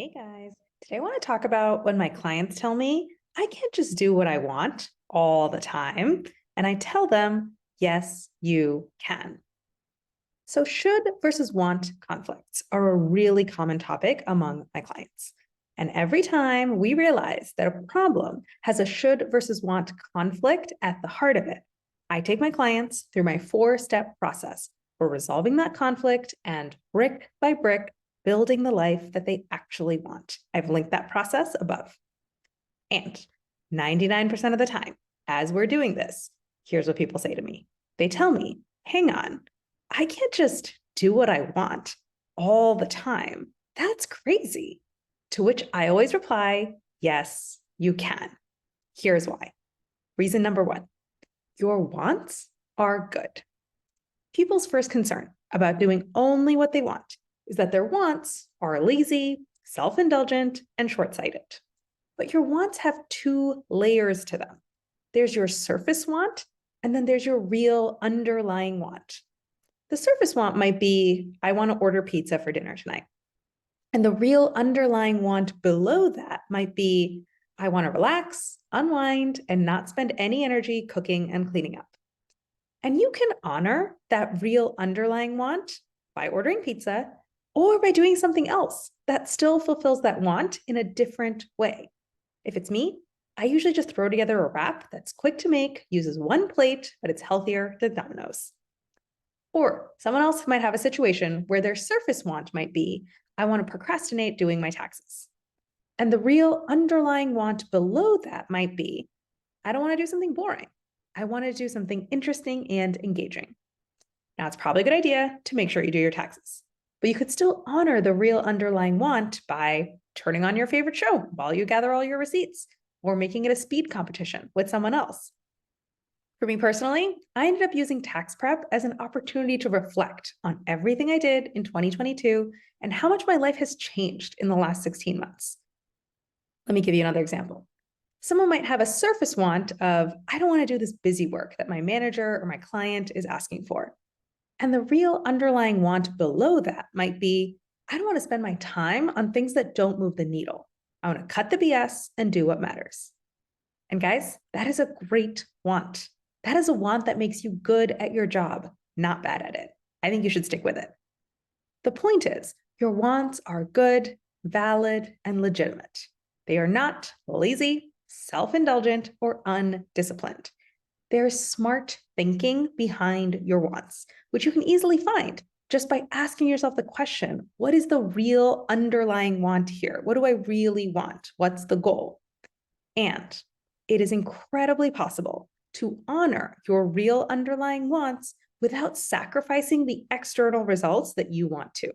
Hey guys, today I want to talk about when my clients tell me I can't just do what I want all the time. And I tell them, yes, you can. So, should versus want conflicts are a really common topic among my clients. And every time we realize that a problem has a should versus want conflict at the heart of it, I take my clients through my 4-step process for resolving that conflict and brick by brick, building the life that they actually want. I've linked that process above. And 99% of the time, as we're doing this, here's what people say to me. They tell me, hang on, I can't just do what I want all the time. That's crazy. To which I always reply, yes, you can. Here's why. Reason number one, your wants are good. People's first concern about doing only what they want is that their wants are lazy, self-indulgent, and short-sighted. But your wants have 2 layers to them. There's your surface want, and then there's your real underlying want. The surface want might be, I want to order pizza for dinner tonight. And the real underlying want below that might be, I want to relax, unwind, and not spend any energy cooking and cleaning up. And you can honor that real underlying want by ordering pizza or by doing something else that still fulfills that want in a different way. If it's me, I usually just throw together a wrap that's quick to make, uses 1 plate, but it's healthier than Domino's. Or someone else might have a situation where their surface want might be, I want to procrastinate doing my taxes. And the real underlying want below that might be, I don't want to do something boring. I want to do something interesting and engaging. Now, it's probably a good idea to make sure you do your taxes, but you could still honor the real underlying want by turning on your favorite show while you gather all your receipts or making it a speed competition with someone else. For me personally, I ended up using tax prep as an opportunity to reflect on everything I did in 2022 and how much my life has changed in the last 16 months. Let me give you another example. Someone might have a surface want of, I don't want to do this busy work that my manager or my client is asking for. And the real underlying want below that might be, I don't want to spend my time on things that don't move the needle. I want to cut the BS and do what matters. And guys, that is a great want. That is a want that makes you good at your job, not bad at it. I think you should stick with it. The point is, your wants are good, valid, and legitimate. They are not lazy, self-indulgent, or undisciplined. There's smart thinking behind your wants, which you can easily find just by asking yourself the question, what is the real underlying want here? What do I really want? What's the goal? And it is incredibly possible to honor your real underlying wants without sacrificing the external results that you want to.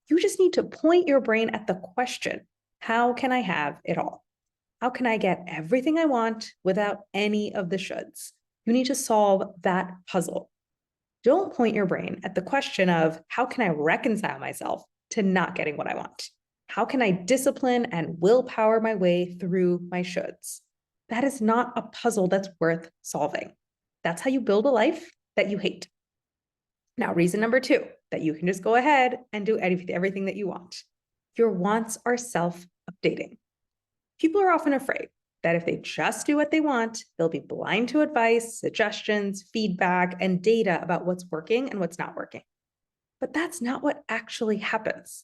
You just need to point your brain at the question, how can I have it all? How can I get everything I want without any of the shoulds? You need to solve that puzzle. Don't point your brain at the question of how can I reconcile myself to not getting what I want? How can I discipline and willpower my way through my shoulds? That is not a puzzle that's worth solving. That's how you build a life that you hate. Now, reason number 2, that you can just go ahead and do everything that you want. Your wants are self-updating. People are often afraid that if they just do what they want, they'll be blind to advice, suggestions, feedback, and data about what's working and what's not working. But that's not what actually happens.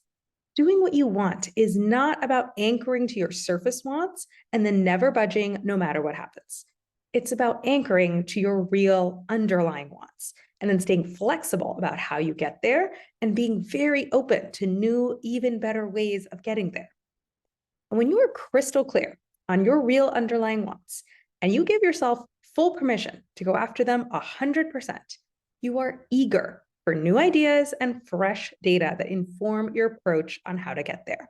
Doing what you want is not about anchoring to your surface wants and then never budging no matter what happens. It's about anchoring to your real underlying wants and then staying flexible about how you get there and being very open to new, even better ways of getting there. And when you are crystal clear on your real underlying wants and you give yourself full permission to go after them 100%, you are eager for new ideas and fresh data that inform your approach on how to get there.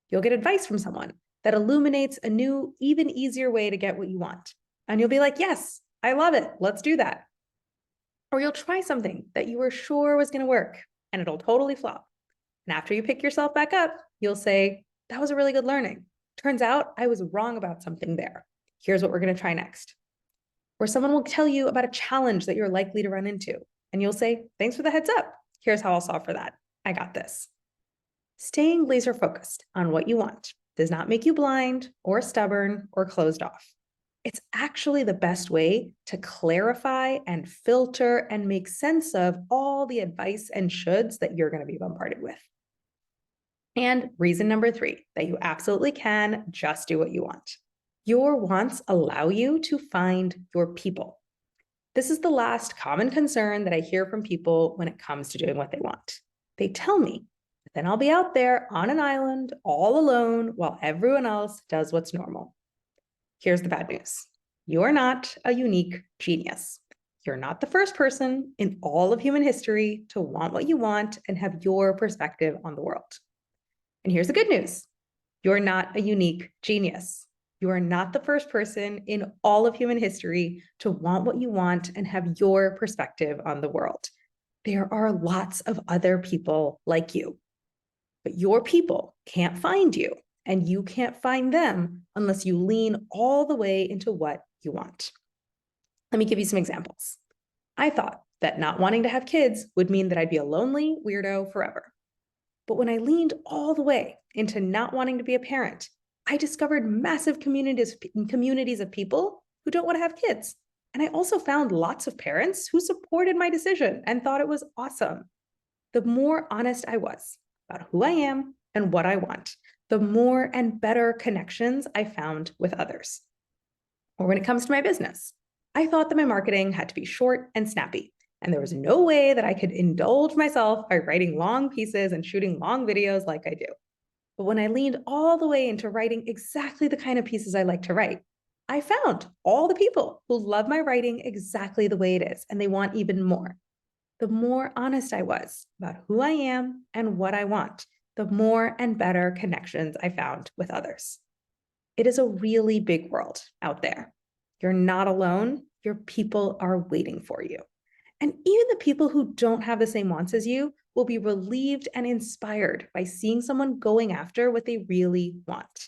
You'll get advice from someone that illuminates a new, even easier way to get what you want. And you'll be like, yes, I love it. Let's do that. Or you'll try something that you were sure was going to work and it'll totally flop. And after you pick yourself back up, you'll say, that was a really good learning. Turns out I was wrong about something there. Here's what we're going to try next. Or someone will tell you about a challenge that you're likely to run into. And you'll say, thanks for the heads up. Here's how I'll solve for that. I got this. Staying laser focused on what you want does not make you blind or stubborn or closed off. It's actually the best way to clarify and filter and make sense of all the advice and shoulds that you're going to be bombarded with. And reason number 3, that you absolutely can just do what you want. Your wants allow you to find your people. This is the last common concern that I hear from people when it comes to doing what they want. They tell me, but then I'll be out there on an island all alone while everyone else does what's normal. Here's the bad news. You're not a unique genius. You're not the first person in all of human history to want what you want and have your perspective on the world. And here's the good news. You're not a unique genius. You are not the first person in all of human history to want what you want and have your perspective on the world. There are lots of other people like you, but your people can't find you, and you can't find them unless you lean all the way into what you want. Let me give you some examples. I thought that not wanting to have kids would mean that I'd be a lonely weirdo forever. But when I leaned all the way into not wanting to be a parent, I discovered massive communities of people who don't want to have kids. And I also found lots of parents who supported my decision and thought it was awesome. The more honest I was about who I am and what I want, the more and better connections I found with others. Or when it comes to my business, I thought that my marketing had to be short and snappy, and there was no way that I could indulge myself by writing long pieces and shooting long videos like I do. But when I leaned all the way into writing exactly the kind of pieces I like to write, I found all the people who love my writing exactly the way it is, and they want even more. The more honest I was about who I am and what I want, the more and better connections I found with others. It is a really big world out there. You're not alone. Your people are waiting for you. And even the people who don't have the same wants as you will be relieved and inspired by seeing someone going after what they really want.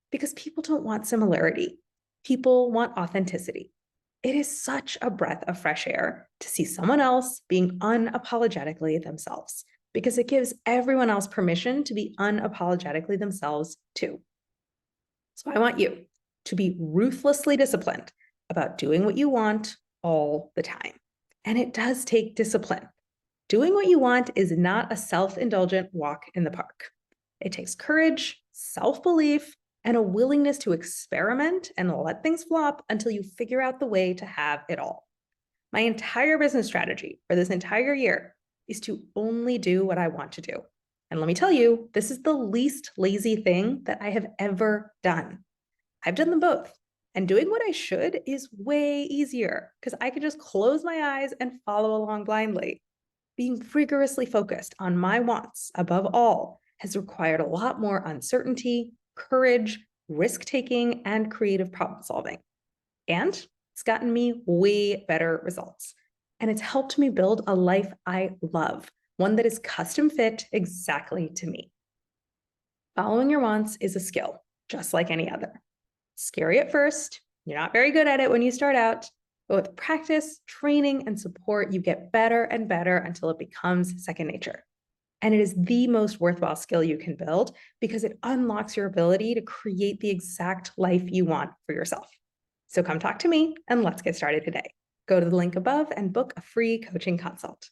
Because people don't want similarity. People want authenticity. It is such a breath of fresh air to see someone else being unapologetically themselves, because it gives everyone else permission to be unapologetically themselves too. So I want you to be ruthlessly disciplined about doing what you want all the time. And it does take discipline. Doing what you want is not a self-indulgent walk in the park. It takes courage, self-belief, and a willingness to experiment and let things flop until you figure out the way to have it all. My entire business strategy for this entire year is to only do what I want to do. And let me tell you, this is the least lazy thing that I have ever done. I've done them both. And doing what I should is way easier because I can just close my eyes and follow along blindly. Being rigorously focused on my wants above all has required a lot more uncertainty, courage, risk-taking, and creative problem solving. And it's gotten me way better results. And it's helped me build a life I love, one that is custom fit exactly to me. Following your wants is a skill, just like any other. Scary at first, you're not very good at it when you start out, but with practice, training, and support, you get better and better until it becomes second nature. And it is the most worthwhile skill you can build because it unlocks your ability to create the exact life you want for yourself. So come talk to me and let's get started today. Go to the link above and book a free coaching consult.